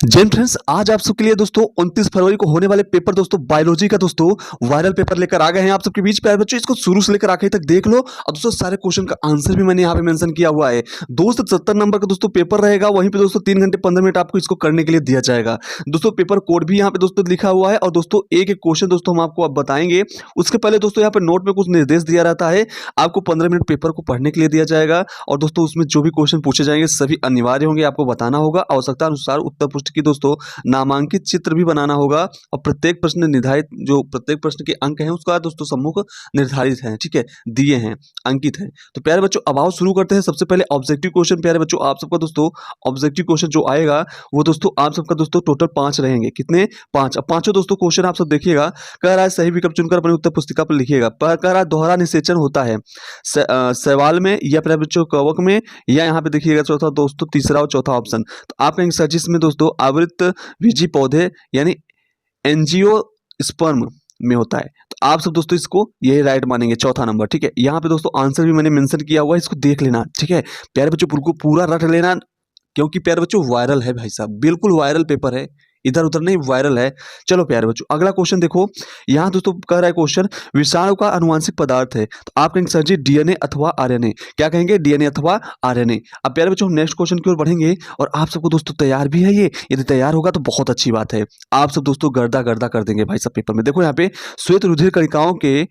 Jain friends, आज आप सबके लिए दोस्तों 29 फरवरी को होने वाले पेपर दोस्तों बायोलॉजी का दोस्तों वायरल पेपर लेकर आ गए हैं आप सबके बीच। प्यारे बच्चों, इसको शुरू से लेकर आखिर तक देख लो और दोस्तों सारे क्वेश्चन का आंसर भी मैंने यहाँ पे मेंशन किया हुआ है। दोस्तों 70 नंबर का दोस्तों पेपर रहेगा, वहीं पे दोस्तों 3 घंटे 15 मिनट आपको इसको करने के लिए दिया जाएगा। दोस्तों पेपर कोड भी यहाँ पे दोस्तों लिखा हुआ है और दोस्तों एक एक क्वेश्चन दोस्तों हम आपको अब बताएंगे। उसके पहले दोस्तों यहाँ पे नोट में कुछ निर्देश दिया रहता है, आपको 15 मिनट पेपर को पढ़ने के लिए दिया जाएगा और दोस्तों उसमें जो भी क्वेश्चन पूछे जाएंगे सभी अनिवार्य होंगे, आपको बताना होगा। आवश्यकता अनुसार उत्तर पुष्टि की दोस्तों नामांकित चित्र भी बनाना होगा और प्रत्येक प्रश्न निर्धारित जो प्रत्येक प्रश्न के अंक हैं उसका दोस्तों सम्मुख निर्धारित है, ठीक है, दिए हैं, अंकित है। तो प्यारे बच्चों अब आओ शुरू करते हैं। सबसे पहले ऑब्जेक्टिव क्वेश्चन। प्यारे बच्चों आप सबका दोस्तों ऑब्जेक्टिव क्वेश्चन जो आएगा वो दोस्तों आप सबका दोस्तों टोटल 5 रहेंगे। कितने? 5। अब पांचों दोस्तों क्वेश्चन आप सब देखिएगा। कह रहा है सही विकल्प चुनकर अपनी उत्तर पुस्तिका पर लिखिएगा। कह रहा है दोहरा निषेचन होता है सवाल में या प्यारे बच्चों कवक में, या यहाँ पे देखिएगा चौथा दोस्तों तीसरा और चौथा ऑप्शन। तो आप कहेंगे सर जिसमें दोस्तों आवृत बीजी पौधे यानी एंजियोस्पर्म में होता है। तो आप सब दोस्तों इसको यही राइट मानेंगे, चौथा नंबर, ठीक है। यहाँ पे दोस्तों आंसर भी मैंने मेंशन किया हुआ है, इसको देख लेना, ठीक है। प्यारे बच्चों बिल्कुल पूरा रट लेना, क्योंकि प्यारे बच्चों वायरल है भाई साहब, बिल्कुल वायरल पेपर है, इधर उधर नहीं, वायरल है। चलो प्यारे बच्चों अगला क्वेश्चन देखो। यहाँ दोस्तों कह रहा है क्वेश्चन विषाणु का आनुवंशिक पदार्थ है। तो आप कहेंगे सर जी डीएनए अथवा आरएनए। क्या कहेंगे? डीएनए अथवा आरएनए। अब प्यारे बच्चों हम नेक्स्ट क्वेश्चन की ओर बढ़ेंगे और आप सबको दोस्तों तैयार भी है ये, यदि तैयार होगा तो बहुत अच्छी बात है। आप सब दोस्तों गर्दा गर्दा कर देंगे भाई साहब पेपर में। देखो यहाँ पे श्वेत रुधिर कणिकाओं के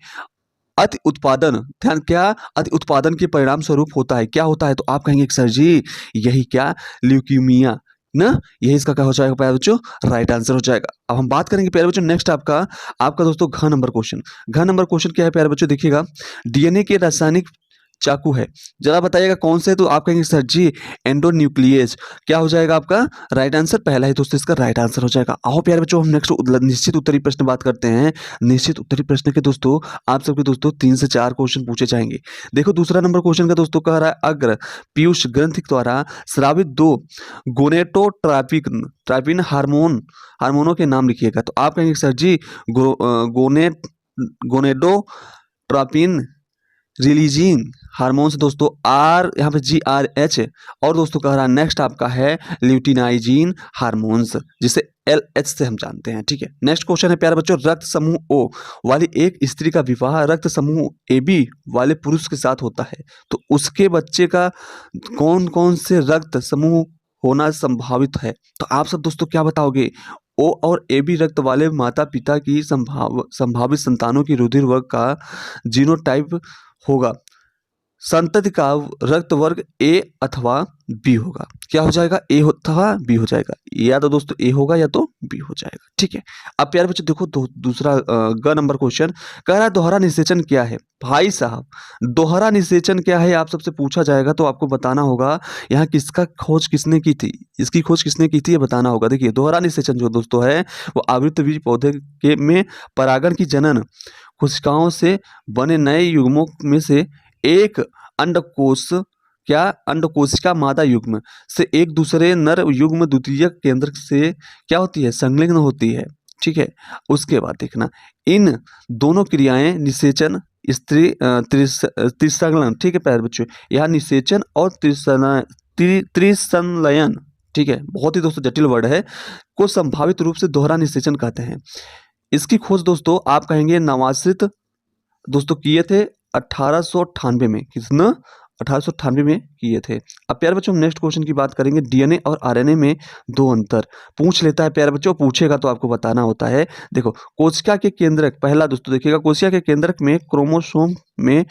अति उत्पादन, ध्यान, क्या अति उत्पादन के परिणाम स्वरूप होता है, क्या होता है? तो आप कहेंगे सर जी यही क्या, ल्यूकीमिया ना, यही इसका क्या हो जाएगा प्यारे बच्चों, राइट आंसर हो जाएगा। अब हम बात करेंगे प्यारे बच्चों नेक्स्ट आपका आपका दोस्तों घ नंबर क्वेश्चन। घ नंबर क्वेश्चन क्या है प्यारे बच्चों, देखिएगा डीएनए के रासायनिक चाकू है, जरा बताइएगा कौन से है? तो आप कहेंगे सर जी एंडोन्यूक्लियस। क्या हो जाएगा आपका राइट आंसर? पहला ही दोस्तों इसका राइट आंसर हो जाएगा। आओ प्यारे बच्चों हम नेक्स्ट निश्चित उत्तरीय प्रश्न बात करते हैं। निश्चित उत्तरीय प्रश्न के दोस्तों आप सबके दोस्तों 3 से 4 क्वेश्चन पूछे जाएंगे। देखो दूसरा नंबर क्वेश्चन का दोस्तों कह रहा है अग्र पीयूष ग्रंथि द्वारा स्रावित 2 गोनेटोट्रापिन हार्मोनों के नाम लिखिएगा। तो आप कहेंगे सर जी गोनेडोट्रापिन रिलीजिंग हार्मोन से दोस्तों आर, यहाँ पे GRH, और दोस्तों कह रहा है नेक्स्ट आपका है ल्यूटिनाइजीन हार्मोन्स, जिसे LH से हम जानते हैं, ठीक है। नेक्स्ट क्वेश्चन है प्यारे बच्चों रक्त समूह O वाली एक स्त्री का विवाह रक्त समूह AB वाले पुरुष के साथ होता है, तो उसके बच्चे का कौन कौन से रक्त समूह होना संभावित है? तो आप सब दोस्तों क्या बताओगे? O और AB रक्त वाले माता पिता की संभावित संतानों की रुधिर वर्ग का जीनोटाइप होगा, संतति का रक्त वर्ग A अथवा B होगा। क्या हो जाएगा? A अथवा B हो जाएगा, या तो दोस्तों A होगा या तो B हो जाएगा, ठीक है। अब प्यारे बच्चों देखो दूसरा ग नंबर क्वेश्चन कह रहा है दोहरा निषेचन क्या है। भाई साहब दोहरा निषेचन क्या है आपसे सबसे पूछा जाएगा तो आपको बताना होगा यहाँ किसका खोज किसने की थी, इसकी खोज किसने की थी ये बताना होगा। देखिए दोहरा निषेचन जो दोस्तों है वो आवृत बीज पौधे के में परागण की जनन कोशिकाओं से बने नए युग्मों में से एक अंडकोश, क्या अंडकोशिका मादा युग्म से एक दूसरे नर युग्म द्वितीयक केंद्र से क्या होती है, संलग्न होती है, ठीक है। उसके बाद देखना इन दोनों क्रियाएं निषेचन त्रिसंलयन, ठीक है प्यारे बच्चों, यहाँ निषेचन और त्रिसंलयन, ठीक है, बहुत ही दोस्तों जटिल वर्ड है, को संभावित रूप से दोहरा निषेचन कहते हैं। इसकी खोज दोस्तों आप कहेंगे नवाश्रित दोस्तों किए थे 1898 में, किसने? 1898 में किए थे। अब प्यारे बच्चों हम नेक्स्ट क्वेश्चन की बात करेंगे डीएनए और आरएनए में 2 अंतर पूछ लेता है प्यारे बच्चों, पूछेगा तो आपको बताना होता है। देखो कोशिका के केंद्रक, पहला दोस्तों देखिएगा कोशिका के केंद्रक में क्रोमोसोम में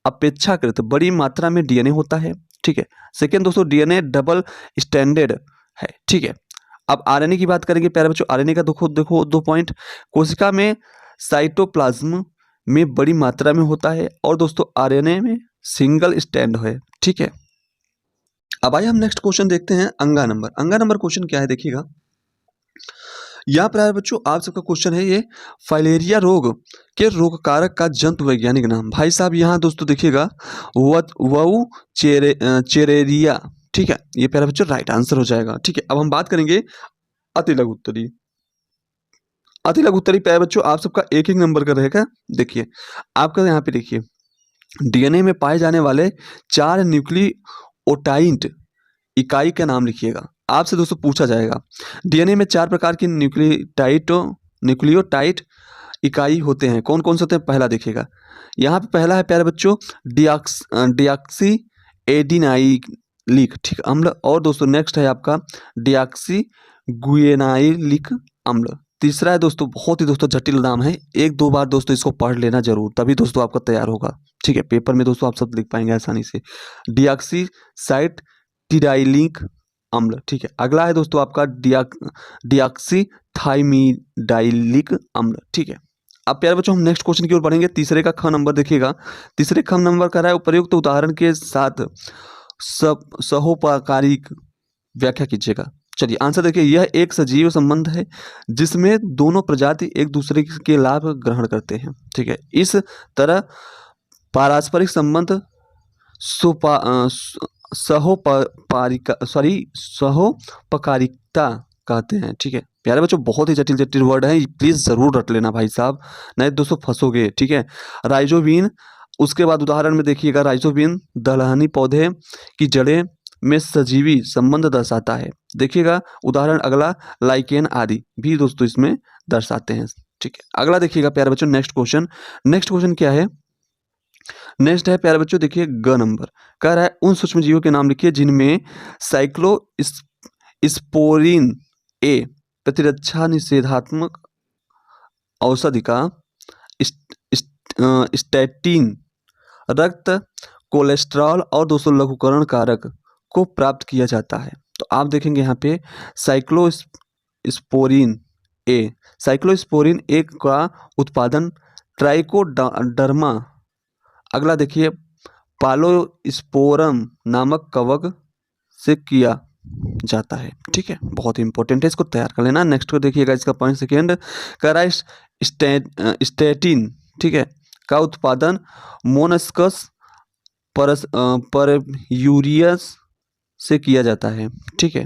अपेक्षाकृत बड़ी मात्रा में डीएनए होता है, ठीक है। सेकेंड दोस्तों डीएनए डबल स्टैंडर्ड है, ठीक है। अब आरएनए की बात करेंगे प्यारे बच्चों, आरएनए का देखो 2 पॉइंट, कोशिका में साइटोप्लाज्म में बड़ी मात्रा में होता है और दोस्तों आरएनए में सिंगल स्टैंड है, ठीक है। अब आइए हम नेक्स्ट क्वेश्चन देखते हैं अंगा नंबर क्वेश्चन क्या है देखिएगा। यहाँ प्यारे बच्चों आप सबका क्वेश्चन है ये फाइलेरिया रोग के रोगकारक का जंतु वैज्ञानिक नाम। भाई साहब यहाँ दोस्तों देखिएगा वऊ चेरेरिया, ठीक है, ये प्यारे बच्चों राइट आंसर हो जाएगा, ठीक है। अब हम बात करेंगे अति लघु उत्तरी प्यारे बच्चों आप सबका एक नंबर का रहेगा। देखिए आपका यहाँ पे देखिए डीएनए में पाए जाने वाले 4 न्यूक्लियोटाइड इकाई का नाम लिखिएगा। आपसे दोस्तों पूछा जाएगा। डीएनए में 4 प्रकार की न्यूक्लियोटाइड इकाई होते हैं। कौन कौन से होते हैं? पहला देखिएगा, यहाँ पे पहला है प्यारे बच्चों डिऑक्सी एडिनाइलिक ठीक अम्ल। और दोस्तों नेक्स्ट है आपका डिऑक्सी गुएनाइलिक अम्ल। तीसरा है दोस्तों, बहुत ही दोस्तों जटिल नाम है, 1-2 बार दोस्तों इसको पढ़ लेना जरूर, तभी दोस्तों आपका तैयार होगा। ठीक है, पेपर में दोस्तों आप सब लिख पाएंगे आसानी से। डिऑक्सी साइटिडाइलिक अम्ल। ठीक है, अगला है दोस्तों आपका डिऑक्सी थाइमिडाइलिक अम्ल। ठीक है, अब प्यारे बच्चों हम नेक्स्ट क्वेश्चन की ओर बढ़ेंगे। तीसरे का ख नंबर देखिएगा। तीसरे ख नंबर का रहा है उपयुक्त उदाहरण के साथ सहोपकारिक व्याख्या कीजिएगा। चलिए आंसर देखिए, यह एक सजीव संबंध है जिसमें दोनों प्रजाति एक दूसरे के लाभ ग्रहण करते हैं। ठीक है, इस तरह पारस्परिक संबंध सहोपकारिता कहते हैं। ठीक है प्यारे बच्चों, बहुत ही जटिल जटिल वर्ड है, प्लीज जरूर रट लेना भाई साहब, नहीं दोस्तों फंसोगे। ठीक है, राइजोबिन, उसके बाद उदाहरण में देखिएगा, राइजोबिन दलहनी पौधे की जड़ें में सजीवी संबंध दर्शाता है। देखिएगा उदाहरण अगला, लाइकेन आदि भी दोस्तों इसमें दर्शाते हैं। ठीक है, अगला देखिएगा प्यारे बच्चों नेक्स्ट क्वेश्चन। नेक्स्ट क्वेश्चन क्या है? नेक्स्ट है प्यारे बच्चों देखिए ग नंबर, कह रहा है उन सूक्ष्म जीवों के नाम लिखिए जिनमें साइक्लोस्पोरिन ए प्रतिरक्षा निषेधात्मक औषधि का स्टैटिन रक्त कोलेस्ट्रॉल और दोस्तों लघुकरण कारक को प्राप्त किया जाता है। तो आप देखेंगे यहाँ पे साइक्लोस्पोरिन ए का उत्पादन ट्राइकोडर्मा, अगला देखिए पालोस्पोरम नामक कवक से किया जाता है। ठीक है, बहुत ही इंपॉर्टेंट है, इसको तैयार कर लेना। नेक्स्ट को देखिएगा, इसका पॉइंट सेकेंड कह रहा है स्टैटिन ठीक है का उत्पादन मोनस्कस पर यूरियस से किया जाता है। ठीक है,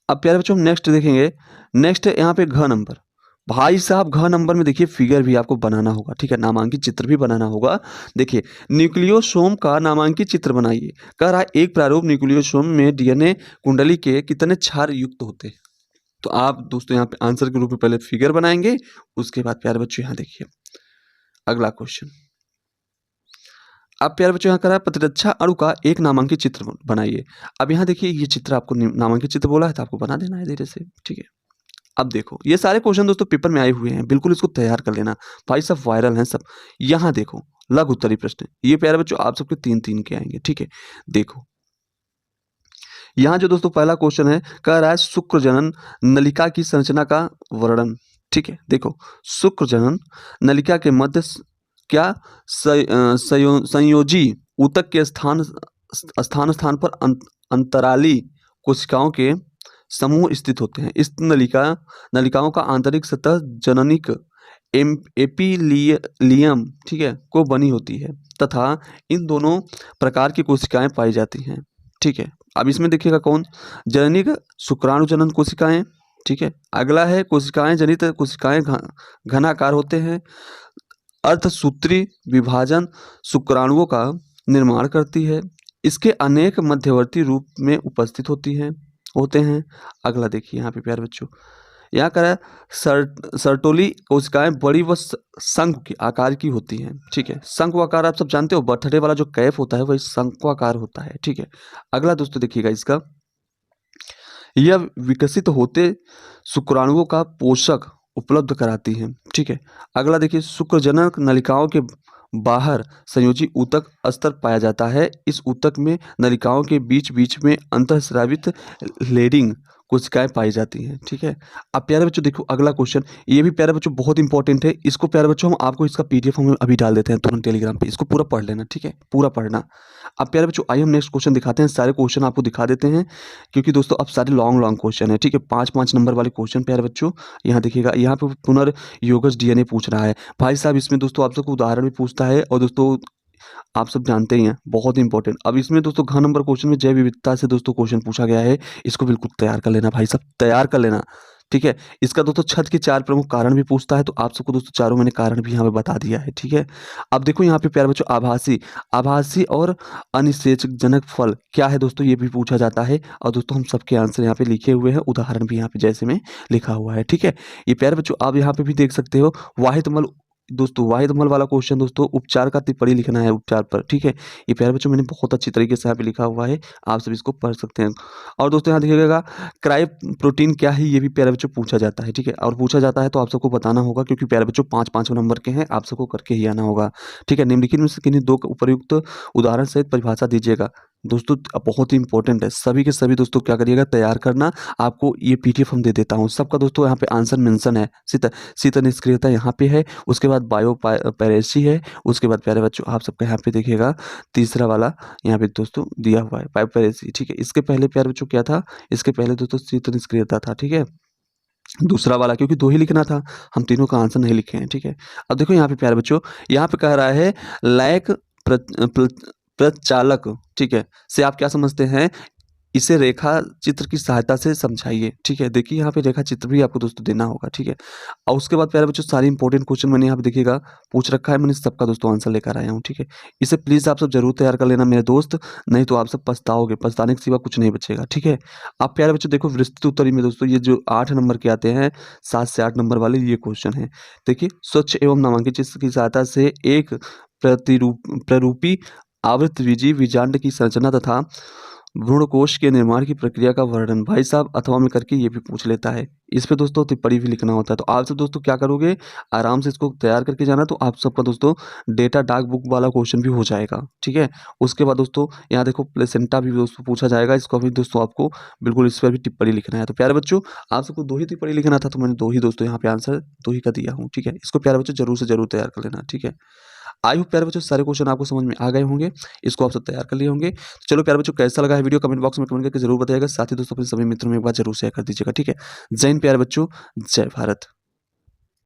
अब प्यारे बच्चों हम नेक्स्ट देखेंगे। नेक्स्ट है यहाँ पे घ नंबर। भाई साहब घ नंबर में देखिए फिगर भी आपको बनाना होगा। ठीक है, नामांकित चित्र भी बनाना होगा। देखिए न्यूक्लियोसोम का नामांकित चित्र बनाइए। कह रहा है एक प्रारूप न्यूक्लियोसोम में डीएनए कुंडली के कितने क्षार युक्त होते हैं। तो आप दोस्तों यहाँ पे आंसर के रूप में पहले फिगर बनाएंगे, उसके बाद प्यारे बच्चों यहाँ देखिए अगला क्वेश्चन। अब प्यारे बच्चों यहाँ करा प्रतिरक्षा अणु का एक नामांकित चित्र बनाइए। अब यहाँ देखिए ये चित्र आपको नामांकित चित्र बोला है तो आपको बना देना है धीरे से। ठीक है, अब देखो ये सारे क्वेश्चन दोस्तों पेपर में आए हुए हैं, बिल्कुल इसको तैयार कर लेना भाई, सब वायरल हैं सब। यहाँ देखो लघु उत्तरीय प्रश्न, ये प्यारे बच्चों आप सबके 3-3 के आएंगे। ठीक है, देखो यहाँ जो दोस्तों पहला क्वेश्चन है, कह रहा है शुक्र जनन नलिका की संरचना का वर्णन। ठीक है, देखो शुक्र जनन नलिका के मध्य क्या संयोजी ऊतक के स्थान पर अंतराली कोशिकाओं के समूह स्थित होते हैं। इस नलिकाओं का आंतरिक सतह जननिक एपिलियम ठीक है को बनी होती है तथा इन दोनों प्रकार की कोशिकाएं पाई जाती हैं। ठीक है, अब इसमें देखिएगा कौन, जननिक शुक्राणु जनन कोशिकाएं। ठीक है, अगला है कोशिकाएं जनित कोशिकाएं घनाकार होते हैं। अर्धसूत्री विभाजन शुक्राणुओं का निर्माण करती है। इसके अनेक मध्यवर्ती रूप में उपस्थित होते हैं। अगला देखिए यहाँ पे प्यारे बच्चों, यहाँ कह रहा है सर्टोली कोशिकाएं बड़ी व शंख के आकार की होती हैं। ठीक है, शंख आकार आप सब जानते हो, बर्थडे वाला जो कैप होता है वही शंख आकार होता है। ठीक है, अगला दोस्तों देखिएगा इसका, यह विकसित होते शुक्राणुओं का पोषक उपलब्ध कराती हैं। ठीक है, अगला देखिए शुक्रजनक नलिकाओं के बाहर संयोजी ऊतक स्तर पाया जाता है। इस ऊतक में नलिकाओं के बीच बीच में अंतःस्रावित लेडिंग कोशिकाएं पाई जाती हैं। ठीक है, अब प्यारे बच्चों देखो अगला क्वेश्चन, ये भी प्यारे बच्चों बहुत इंपॉर्टेंट है। इसको प्यारे बच्चों हम आपको इसका पीडीएफ हम अभी डाल देते हैं तुरंत टेलीग्राम पे, इसको पूरा पढ़ लेना। ठीक है, पूरा पढ़ना। अब प्यारे बच्चों आइए हम नेक्स्ट क्वेश्चन दिखाते हैं, सारे क्वेश्चन आपको दिखा देते हैं क्योंकि दोस्तों अब सारे लॉन्ग क्वेश्चन है। ठीक है, 5-5 नंबर वाले क्वेश्चन प्यारे बच्चों यहाँ देखिएगा। यहाँ पे पुनर्योगज डीएनए पूछ रहा है भाई साहब, इसमें दोस्तों आप सबको उदाहरण भी पूछता है और दोस्तों आप सब जानते ही हैं बहुत इंपॉर्टेंट। अब इसमें दोस्तों घ नंबर क्वेश्चन में जैव विविधता से दोस्तों क्वेश्चन पूछा गया है, इसको बिल्कुल तैयार कर लेना भाई साहब, तैयार कर लेना। ठीक है। इसका दोस्तों छत के 4 प्रमुख कारण भी पूछता है, तो आप सबको दोस्तों चारों मैंने कारण भी यहाँ पे बता दिया है, ठीक है। अब देखो यहाँ पे प्यारे बच्चों आभासी और अनिषेचकजनक फल क्या है दोस्तों, ये भी पूछा जाता है और दोस्तों हम सबके आंसर यहाँ पे लिखे हुए हैं, उदाहरण भी यहाँ पे जैसे में लिखा हुआ है, ठीक है। ये प्यारे बच्चों आप यहाँ पे भी देख सकते हो वाहिदमल दोस्तों वाहिदमल वाला क्वेश्चन दोस्तों उपचार का टिप्पणी लिखना है उपचार पर, ठीक है। ये प्यारे बच्चों मैंने बहुत अच्छी तरीके से यहाँ पे लिखा हुआ है, आप सब इसको पढ़ सकते हैं। और दोस्तों यहाँ देखिएगा क्राइब प्रोटीन क्या है, ये भी प्यारे बच्चों पूछा जाता है, ठीक है। और पूछा जाता है तो आप सबको बताना होगा क्योंकि प्यारे बच्चों 5-5 नंबर के हैं, आप सबको करके ही आना होगा, ठीक है। निम्नलिखित में से किन्हीं 2 उपयुक्त उदाहरण सहित परिभाषा दीजिएगा। दोस्तों बहुत ही इंपॉर्टेंट है, सभी के सभी दोस्तों क्या करिएगा तैयार करना, आपको ये पीडीएफ हम दे देता हूँ सबका दोस्तों, यहाँ पे आंसर मेंशन है। शीत निष्क्रियता यहाँ पे है, उसके बाद बायोपैरेसी है, उसके बाद प्यारे बच्चों आप सबका यहाँ पे देखिएगा तीसरा वाला यहाँ पे दोस्तों दिया हुआ है बायोपैरेसी, ठीक है। इसके पहले प्यारे बच्चों क्या था, इसके पहले दोस्तों शीत निष्क्रियता था, ठीक है। दूसरा वाला क्योंकि 2 ही लिखना था, हम तीनों का आंसर नहीं लिखे हैं, ठीक है। अब देखो यहाँ पे प्यारे बच्चों, यहाँ पे कह रहा है लैक प्रचालक, ठीक है, से आप क्या समझते हैं, इसे रेखा चित्र की सहायता से समझाइए, ठीक है। देखिए यहाँ पे रेखा चित्र भी आपको दोस्तों देना होगा, ठीक है। और उसके बाद प्यारे बच्चों सारी इंपॉर्टेंट क्वेश्चन मैंने यहाँ पे देखिएगा पूछ रखा है, मैंने सबका दोस्तों आंसर लेकर आया हूँ, ठीक है। इसे प्लीज़ आप सब जरूर तैयार कर लेना मेरे दोस्त, नहीं तो आप सब पछताओगे, पछताने के सिवा कुछ नहीं बचेगा, ठीक है। आप प्यारे बच्चों देखो विस्तृत उत्तरी में दोस्तों ये जो 8 नंबर के आते हैं, 7 से 8 नंबर वाले ये क्वेश्चन है। देखिए स्वच्छ एवं नामांकित चित्र की सहायता से एक प्ररूपी आवृतबीजी बीजांड की संरचना तथा भ्रूणकोश के निर्माण की प्रक्रिया का वर्णन भाई साहब अथवा में करके ये भी पूछ लेता है। इस पे दोस्तों टिप्पणी भी लिखना होता है, तो आप सब दोस्तों क्या करोगे, आराम से इसको तैयार करके जाना, तो आप सबका दोस्तों डेटा डाक बुक वाला क्वेश्चन भी हो जाएगा, ठीक है। उसके बाद दोस्तों यहाँ देखो प्लेसेंटा भी दोस्तों पूछा जाएगा, इसको भी दोस्तों आपको बिल्कुल इस पर भी टिप्पणी लिखना है। तो प्यारे बच्चों आप सबको 2 ही टिप्पणी लिखना था, तो मैंने 2 ही दोस्तों यहाँ पे आंसर 2 ही का दिया हूँ, ठीक है। इसको प्यारे बच्चों जरूर से जरूर तैयार कर लेना, ठीक है। आई होप प्यारे बच्चों सारे क्वेश्चन आपको समझ में आ गए होंगे, इसको आप सब तैयार कर लिए होंगे। तो चलो प्यारे बच्चों कैसा लगा है वीडियो कमेंट बॉक्स में कमेंट करके जरूर बताइएगा, साथ ही दोस्तों अपने सभी मित्रों में एक बार जरूर शेयर कर दीजिएगा, ठीक है। जय हिंद प्यारे बच्चों, जय भारत।